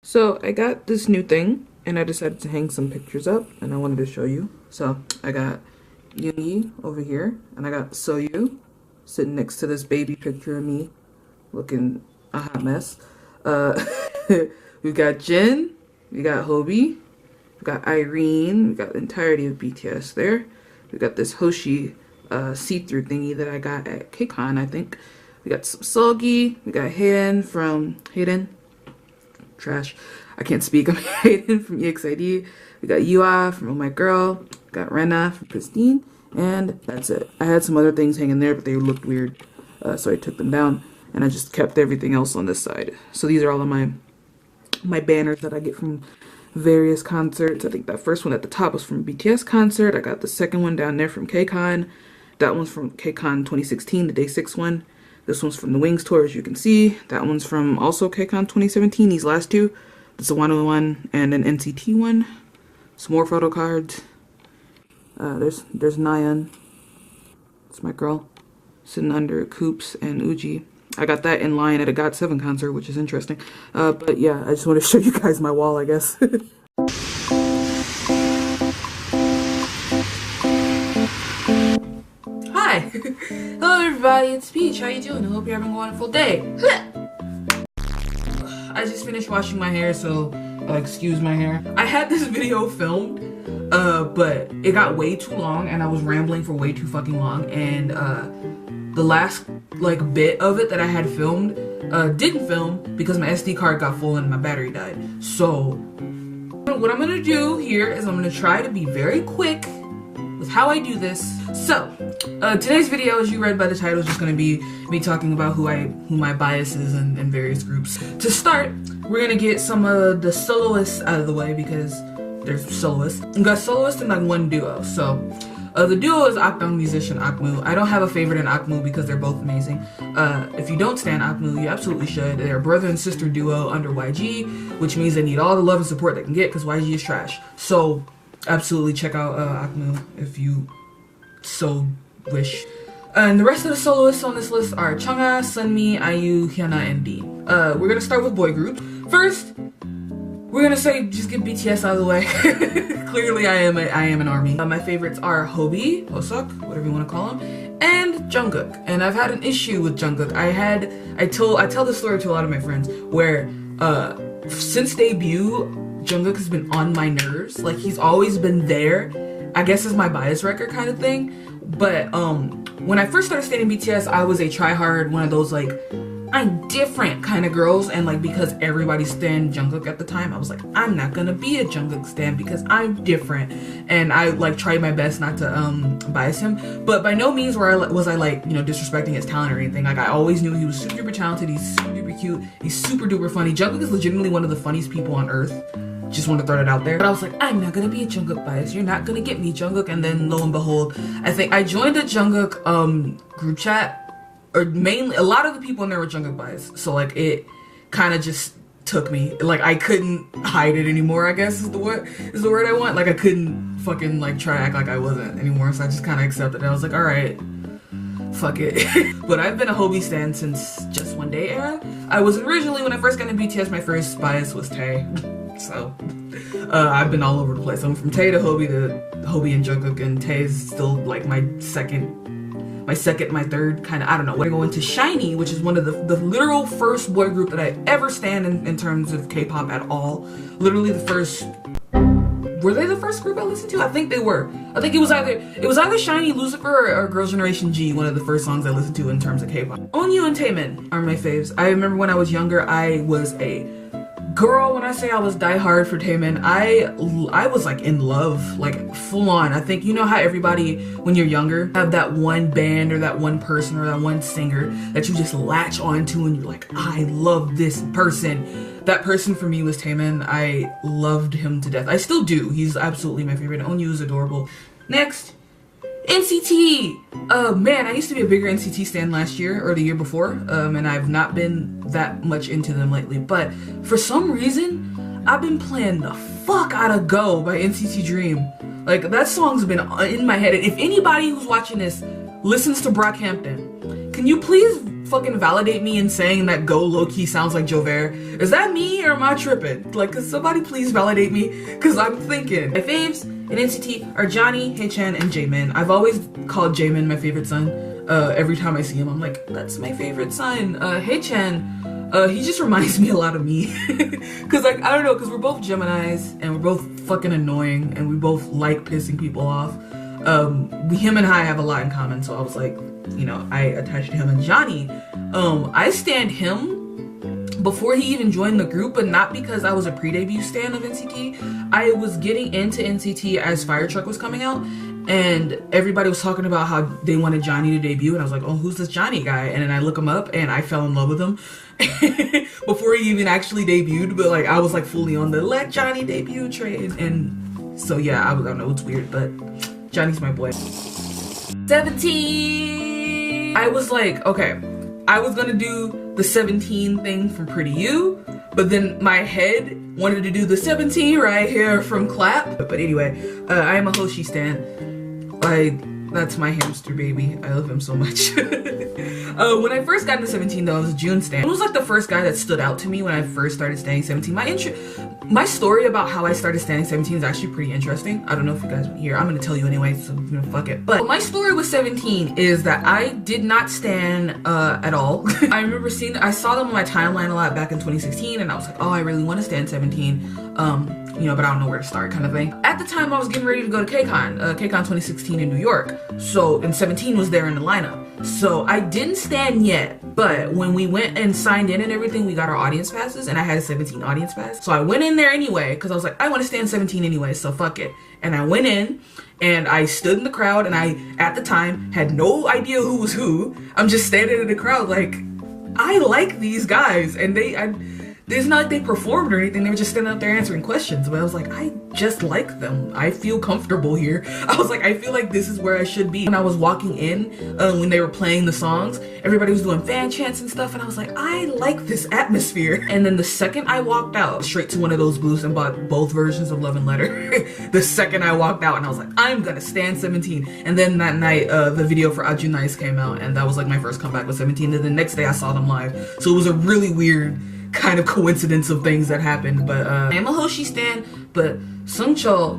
So I got this new thing and I decided to hang some pictures up and I wanted to show you. So I got Yoongi over here and I got Soyu sitting next to this baby picture of me looking a hot mess. Uh, we got Jin, we got Hobie, we got Irene, we got the entirety of BTS there. We got this Hoshi see-through thingy that I got at KCON, I think. We got some Seolgi, we got Hayden, trash. I can't speak. I'm Hayden from EXID. We got Yua from Oh My Girl. We got Rena from Christine. And that's it. I had some other things hanging there, but they looked weird. So I took them down. And I just kept everything else on this side. So these are all of my banners that I get from various concerts. I think that first one at the top was from BTS concert. I got the second one down there from KCON. That one's from KCON 2016, the Day 6 one. This one's from the Wings tour, as you can see. That one's from also KCON 2017, these last two. There's a 101 and an NCT one. Some more photo cards. There's Nayeon. It's my girl. Sitting under Coops and Uji. I got that in line at a GOT7 concert, which is interesting. But yeah, I just want to show you guys my wall, I guess. Hi! Hello everybody, it's Peach. How you doing? I hope you're having a wonderful day. I just finished washing my hair, so excuse my hair. I had this video filmed, but it got way too long and I was rambling for way too fucking long, and the last bit of it that I had filmed didn't film because my SD card got full and my battery died. So what I'm gonna do here is I'm gonna try to be very quick with how I do this. So today's video, as you read by the title, is just going to be me talking about who my bias is in various groups. To start, we're going to get some of the soloists out of the way because there's soloists. We got soloists and like one duo. So the duo is Akdong musician Akmu. I don't have a favorite in Akmu because they're both amazing. If you don't stand Akmu, you absolutely should. They're a brother and sister duo under YG, which means they need all the love and support they can get because YG is trash. So absolutely check out Akmu if you so wish. And the rest of the soloists on this list are Chungha, Sunmi, IU, Hyuna, and D. We're gonna start with boy groups. First, we're gonna say just get BTS out of the way. Clearly, I am an army. My favorites are Hobie, Hosuk, whatever you want to call him, and Jungkook. And I've had an issue with Jungkook. I tell this story to a lot of my friends where since debut, Jungkook has been on my nerves. Like, he's always been there. I guess it's my bias record kind of thing. But when I first started standing BTS, I was a try-hard, one of those like, I'm different kind of girls. And like, because everybody stan Jungkook at the time, I was like, I'm not gonna be a Jungkook stan because I'm different. And I like tried my best not to bias him. But by no means was I like, you know, disrespecting his talent or anything. Like, I always knew he was super duper talented, he's super duper cute, he's super duper funny. Jungkook is legitimately one of the funniest people on earth. Just want to throw that out there. But I was like, I'm not gonna be a Jungkook bias. You're not gonna get me, Jungkook. And then lo and behold, I think I joined a Jungkook group chat, or mainly a lot of the people in there were Jungkook bias. So like it kind of just took me. Like I couldn't hide it anymore, I guess is the word I want. Like I couldn't fucking like try to act like I wasn't anymore. So I just kind of accepted it. I was like, all right, fuck it. But I've been a Hobie stan since Just One Day era. I was originally, when I first got into BTS, my first bias was Tae. So I've been all over the place. I'm from Tae to Hobie and Jungkook, and Tae is still like my third kind of, I don't know. We're going to SHINee, which is one of the literal first boy group that I ever stand in terms of K-pop at all. Literally the first. Were they the first group I listened to? I think they were. I think it was either SHINee, Lucifer, or Girls' Generation G, one of the first songs I listened to in terms of K-pop. Onyu and Taemin are my faves. I remember when I was younger, I was a girl. When I say I was diehard for Taemin, I was like in love, like full on. I think, you know how everybody when you're younger have that one band or that one person or that one singer that you just latch onto and you're like, I love this person. That person for me was Taemin. I loved him to death. I still do. He's absolutely my favorite. Onyu is adorable. Next, NCT. Man, I used to be a bigger NCT stan last year or the year before, and I've not been that much into them lately. But for some reason, I've been playing the fuck out of Go by NCT Dream. Like, that song's been in my head. And if anybody who's watching this listens to Brockhampton, can you please fucking validate me in saying that Go low-key sounds like Jover? Is that me or am I tripping? Like, could somebody please validate me? Because I'm thinking. My faves in NCT are Johnny, Haechan, and Jaemin. I've always called Jaemin my favorite son. Every time I see him, I'm like, that's my favorite son. Haechan, he just reminds me a lot of me. Cause like, I don't know, cause we're both Geminis and we're both fucking annoying and we both like pissing people off. Him and I have a lot in common, so I was like, you know, I attached to him. And Johnny, I stand him before he even joined the group, but not because I was a pre-debut stan of NCT. I was getting into NCT as Fire Truck was coming out, and everybody was talking about how they wanted Johnny to debut, and I was like, oh, who's this Johnny guy? And then I look him up, and I fell in love with him before he even actually debuted. But like, I was like fully on the let Johnny debut train, and so yeah, I don't know, it's weird, but Johnny's my boy. 17! I was like, okay, I was gonna do the 17 thing from Pretty You, but then my head wanted to do the 17 right here from Clap. But anyway, I am a Hoshi stan. That's my hamster baby. I love him so much. When I first got into 17 though, I was a June stan. It was like the first guy that stood out to me when I first started standing 17. My story about how I started standing 17 is actually pretty interesting. I don't know if you guys want to hear. I'm gonna tell you anyway, so you know, fuck it. But my story with 17 is that I did not stan at all. I remember I saw them on my timeline a lot back in 2016, and I was like, oh, I really want to stan 17. You know, but I don't know where to start, kind of thing. At the time, I was getting ready to go to KCON 2016 in New York. So, and 17 was there in the lineup. So I didn't stan yet, but when we went and signed in and everything, we got our audience passes, and I had a 17 audience pass. So I went in there anyway, because I was like, I want to stan 17 anyway, so fuck it. And I went in, and I stood in the crowd, and I, at the time, had no idea who was who. I'm just standing in the crowd like, I like these guys, and it's not like they performed or anything, they were just standing up there answering questions, but I was like, I just like them. I feel comfortable here. I was like, I feel like this is where I should be. When I was walking in, when they were playing the songs, everybody was doing fan chants and stuff, and I was like, I like this atmosphere. And then the second I walked out, straight to one of those booths and bought both versions of Love and Letter. The second I walked out, and I was like, I'm gonna stan 17. And then that night, the video for Aju Nice came out, and that was like my first comeback with 17. And the next day I saw them live. So it was a really weird kind of coincidence of things that happened. But I am a Hoshi stan, but Sungchul,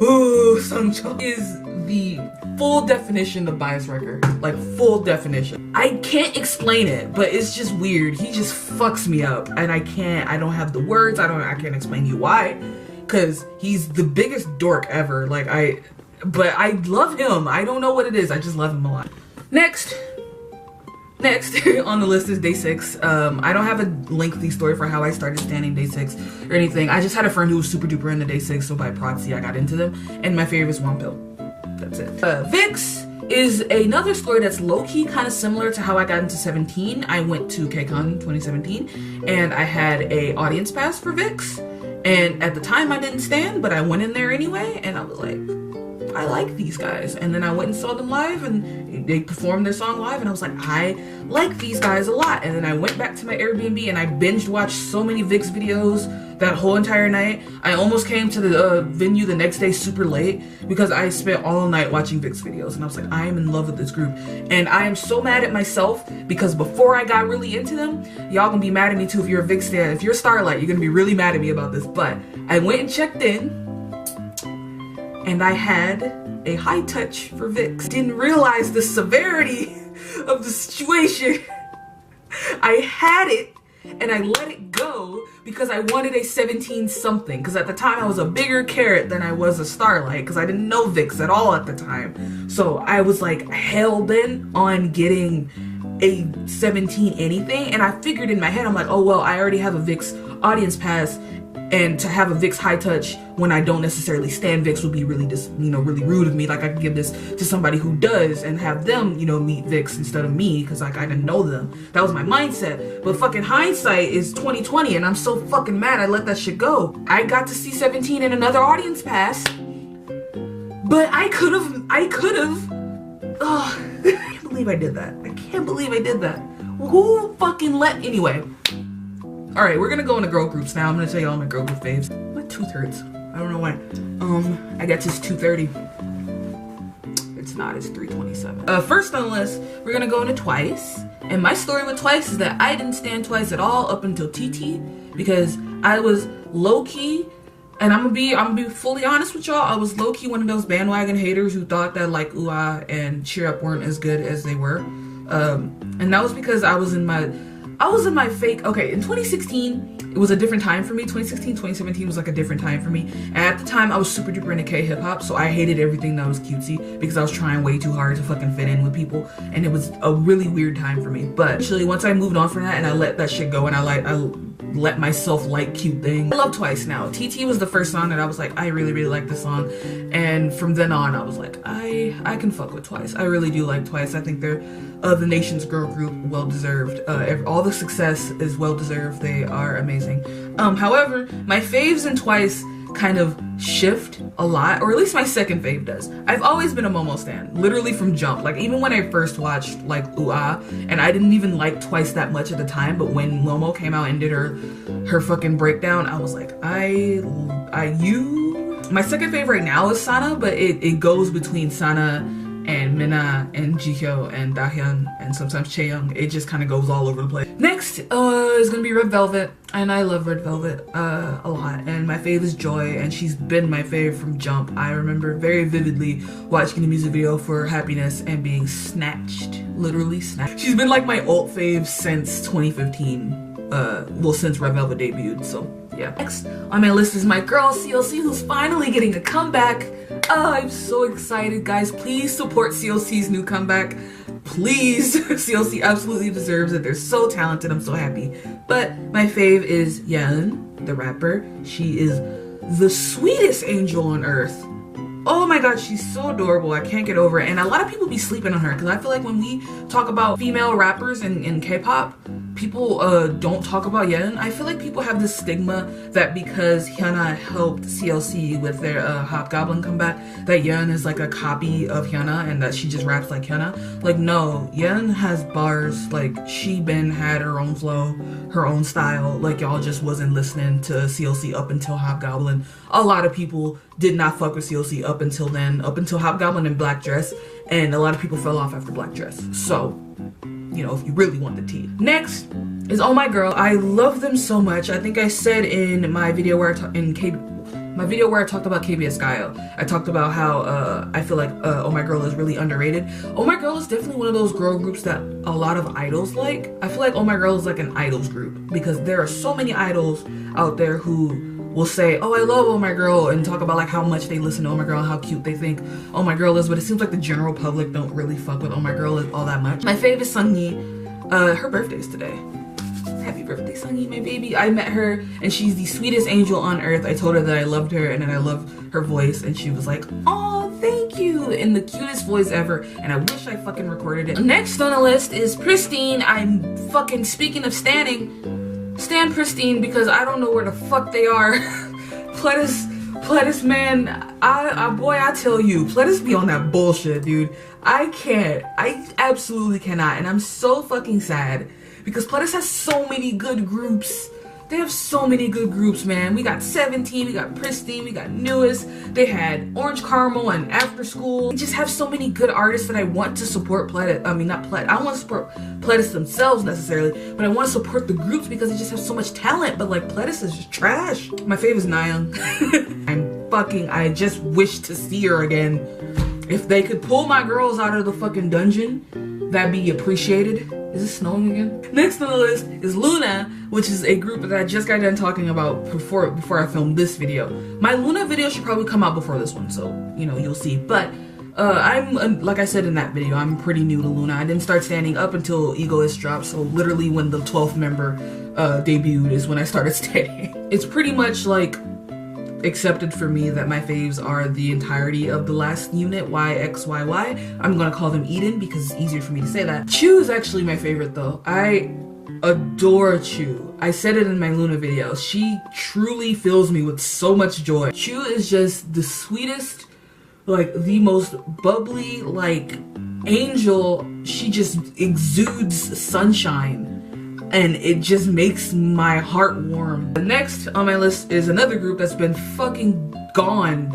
ooh, Sungchul is the full definition of bias wrecker, like full definition. I can't explain it, but it's just weird. He just fucks me up, and I don't have the words. I can't explain you why, because he's the biggest dork ever. But I love him. I don't know what it is. I just love him a lot. Next on the list is Day 6. I don't have a lengthy story for how I started standing Day 6 or anything. I just had a friend who was super duper into Day 6, so by proxy I got into them. And my favorite is Wonpil. That's it. VIX is another story that's low-key kind of similar to how I got into 17. I went to KCON 2017 and I had a audience pass for VIX. And at the time I didn't stan, but I went in there anyway, and I was like, I like these guys. And then I went and saw them live, and they performed their song live, and I was like, I like these guys a lot. And then I went back to my Airbnb and I binge watched so many VIX videos that whole entire night. I almost came to the venue the next day super late because I spent all night watching VIX videos, and I was like, I am in love with this group. And I am so mad at myself because before I got really into them, y'all gonna be mad at me too if you're a VIX fan. If you're Starlight, you're gonna be really mad at me about this, but I went and checked in, and I had a high touch for VIX. Didn't realize the severity of the situation. I had it and I let it go because I wanted a 17 something, because at the time I was a bigger carrot than I was a Starlight, because I didn't know VIX at all at the time. So I was like hell-bent on getting a 17 anything, and I figured in my head, I'm like, oh well, I already have a VIX audience pass, and to have a VIX high touch when I don't necessarily stan VIX would be really just, really rude of me. Like, I could give this to somebody who does and have them, meet VIX instead of me, because like I didn't know them. That was my mindset. But fucking hindsight is 2020, and I'm so fucking mad I let that shit go. I got to see 17 in another audience pass, but I could have, oh, I can't believe I did that. I can't believe I did that. Who fucking anyway. Alright, we're gonna go into girl groups now. I'm gonna tell you all my girl group faves. My tooth hurts. I don't know why. I got this 2:30. It's not, it's 3:27. First on the list, we're gonna go into Twice. And my story with Twice is that I didn't stand Twice at all up until TT, because I was low-key, and I'm gonna be fully honest with y'all, I was low-key one of those bandwagon haters who thought that like UA and Cheer Up weren't as good as they were. And that was because I was in my fake, okay, in 2016, it was a different time for me. 2016, 2017 was like a different time for me. And at the time, I was super duper into K-hip-hop, so I hated everything that was cutesy because I was trying way too hard to fucking fit in with people, and it was a really weird time for me. But actually, once I moved on from that and I let that shit go and I let myself like cute things, I love Twice now. TT was the first song that I was like, I really, really like this song. And from then on, I was like, I can fuck with Twice. I really do like Twice. I think they're the nation's girl group, well deserved. All the success is well deserved. They are amazing. However, my faves in Twice kind of shift a lot, or at least my second fave does. I've always been a Momo stan, literally from jump. Like even when I first watched like UA, and I didn't even like Twice that much at the time, but when Momo came out and did her fucking breakdown, I was like, my second fave right now is Sana, but it goes between Sana and Minna and Jihyo and Dahyun and sometimes Chaeyoung. It just kind of goes all over the place. Next is gonna be Red Velvet, and I love Red Velvet a lot, and my fave is Joy, and she's been my fave from jump. I remember very vividly watching the music video for Happiness and being snatched, literally snatched. She's been like my alt fave since 2015, well, since Red Velvet debuted, so yeah. Next on my list is my girl CLC, who's finally getting a comeback. Oh, I'm so excited, guys. Please support CLC's new comeback. Please. CLC absolutely deserves it. They're so talented. I'm so happy. But my fave is Yeon, the rapper. She is the sweetest angel on earth. Oh my god, she's so adorable. I can't get over it. And a lot of people be sleeping on her, because I feel like when we talk about female rappers in K-pop, people don't talk about Yeon. I feel like people have this stigma that because Hyuna helped CLC with their Hobgoblin comeback, that Yeon is like a copy of Hyuna and that she just raps like Hyuna. Like, no, Yeon has bars. Like, she had her own flow, her own style. Like, y'all just wasn't listening to CLC up until Hobgoblin. A lot of people did not fuck with CLC up until then, up until Hobgoblin and Black Dress, and a lot of people fell off after Black Dress. So, you know, if you really want the tea. Next is Oh My Girl. I love them so much. I think I said in my video where I talked about KBS Gaio, I talked about how I feel like Oh My Girl is really underrated. Oh My Girl is definitely one of those girl groups that a lot of idols like. I feel like Oh My Girl is like an idols group, because there are so many idols out there who will say, oh, I love Oh My Girl, and talk about like how much they listen to Oh My Girl and how cute they think Oh My Girl is, but it seems like the general public don't really fuck with Oh My Girl all that much. My fave is Sungi. Her birthday's today. Happy birthday, Sungi, my baby. I met her and she's the sweetest angel on earth. I told her that I loved her and that I love her voice, and she was like, oh, thank you, in the cutest voice ever, and I wish I fucking recorded it. Next on the list is Pristine. I'm fucking, speaking of stan Pristine, because I don't know where the fuck they are. Pledis, man, boy, I tell you, Pledis be on that bullshit, dude. I absolutely cannot, and I'm so fucking sad, because Pledis has so many good groups. They have so many good groups, man. We got 17, we got Pristine, we got Newest. They had Orange Caramel and After School. They just have so many good artists that I want to support Pledis. I mean, not Pledis. I don't want to support Pledis themselves necessarily, but I want to support the groups because they just have so much talent. But like, Pledis is just trash. My fave is Nayeon. I just wish to see her again. If they could pull my girls out of the fucking dungeon, that'd be appreciated. Is it snowing again? Next on the list is LOONA, which is a group that I just got done talking about before I filmed this video. My LOONA video should probably come out before this one, so, you know, you'll see. But, like I said in that video, I'm pretty new to LOONA. I didn't start standing up until Egoist dropped, so literally when the 12th member debuted is when I started standing. It's pretty much like accepted for me that my faves are the entirety of the last unit, YXYY. I'm gonna call them Eden because it's easier for me to say that. Chu is actually my favorite though. I adore Chu. I said it in my LOONA video. She truly fills me with so much joy. Chu is just the sweetest, like the most bubbly, like angel. She just exudes sunshine, and it just makes my heart warm. Next on my list is another group that's been fucking gone.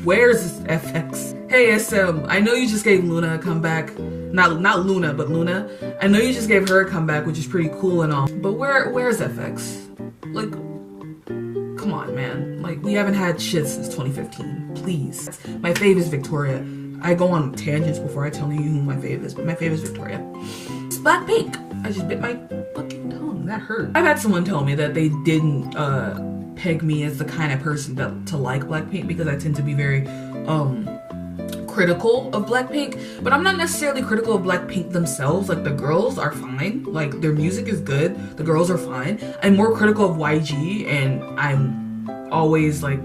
Where's this FX? Hey SM, I know you just gave LOONA a comeback. Not LOONA, but LOONA. I know you just gave her a comeback, which is pretty cool and all. But where's FX? Like, come on, man. Like, we haven't had shit since 2015. Please. My fave is Victoria. I go on tangents before I tell you who my fave is, but my fave is Victoria. It's Blackpink. I just bit my fucking tongue. That hurt. I've had someone tell me that they didn't peg me as the kind of person to like Blackpink because I tend to be very critical of Blackpink, but I'm not necessarily critical of Blackpink themselves. Like, the girls are fine, like their music is good, the girls are fine. I'm more critical of YG, and I'm always like,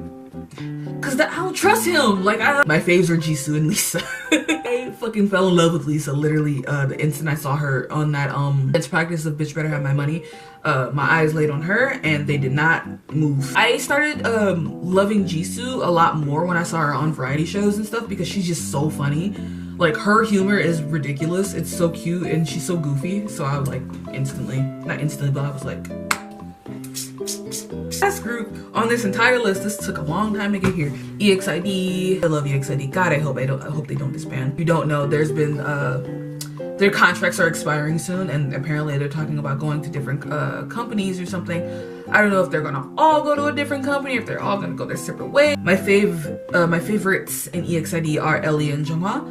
cause I don't trust him. Like, my faves are Jisoo and Lisa. I fucking fell in love with Lisa literally the instant I saw her on that dance practice of Bitch Better Have My Money. My eyes laid on her and they did not move. I started loving Jisoo a lot more when I saw her on variety shows and stuff because she's just so funny. Like, her humor is ridiculous. It's so cute and she's so goofy. So I was like instantly, not instantly, but I was like, last group on this entire list, this took a long time to get here. EXID. I love EXID. God, I hope they don't disband. If you don't know, there's been their contracts are expiring soon, and apparently they're talking about going to different companies or something. I don't know if they're gonna all go to a different company, if they're all gonna go their separate ways. My favorites in EXID are Ellie and Jungha.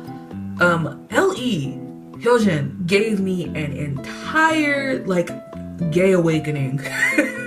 LE Hyojin gave me an entire like gay awakening.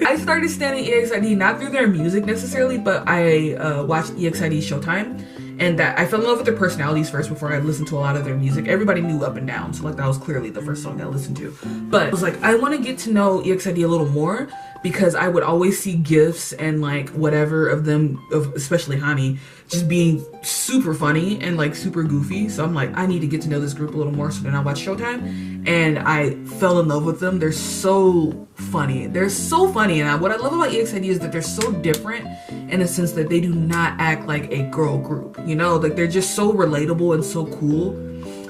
I started standing EXID not through their music necessarily, but I watched EXID Showtime, and that I fell in love with their personalities first before I listened to a lot of their music. Everybody knew Up and Down, so like that was clearly the first song I listened to. But I was like, I want to get to know EXID a little more because I would always see gifs and like whatever of them, especially Hani, just being super funny and like super goofy. So I'm like, I need to get to know this group a little more. So then I watched Showtime and I fell in love with them. They're so funny. They're so funny. And what I love about EXID is that they're so different in a sense that they do not act like a girl group. You know, like they're just so relatable and so cool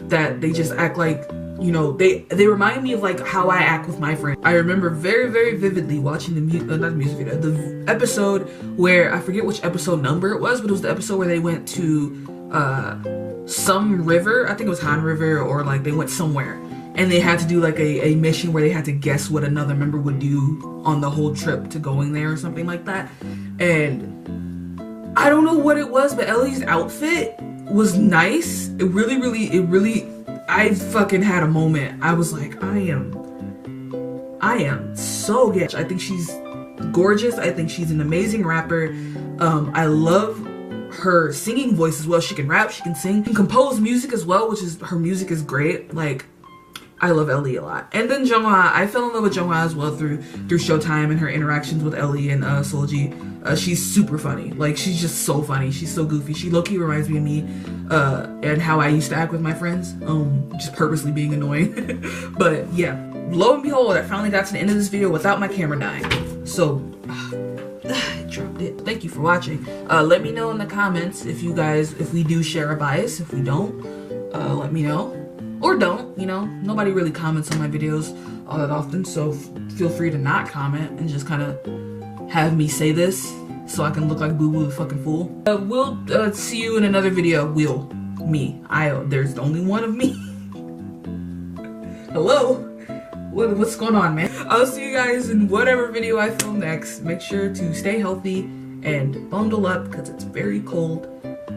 that they just act like, you know, they remind me of like how I act with my friends. I remember very, very vividly watching the episode where, I forget which episode number it was, but it was the episode where they went to some river. I think it was Han River, or like they went somewhere and they had to do like a mission where they had to guess what another member would do on the whole trip to going there or something like that. And I don't know what it was, but Ellie's outfit was nice. It really, I fucking had a moment. I was like, I am so gay. I think she's gorgeous. I think she's an amazing rapper. I love her singing voice as well. She can rap, she can sing, she can compose music as well, which is, her music is great. Like, I love Ellie a lot. And then Jungha, I fell in love with Jungha as well through Showtime and her interactions with Ellie and Solji. She's super funny. Like, she's just so funny. She's so goofy. She low-key reminds me of me and how I used to act with my friends, just purposely being annoying. But yeah, lo and behold, I finally got to the end of this video without my camera dying. So I dropped it. Thank you for watching. Let me know in the comments if we do share a bias. If we don't, let me know. Or don't, you know, nobody really comments on my videos all that often, so feel free to not comment and just kind of have me say this so I can look like Boo Boo the fucking fool. We'll see you in another video. There's only one of me. Hello? What's going on, man? I'll see you guys in whatever video I film next. Make sure to stay healthy and bundle up because it's very cold.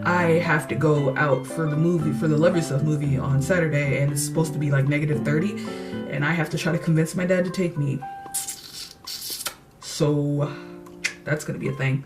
I have to go out for the Love Yourself movie on Saturday, and it's supposed to be like -30, and I have to try to convince my dad to take me. So that's gonna be a thing.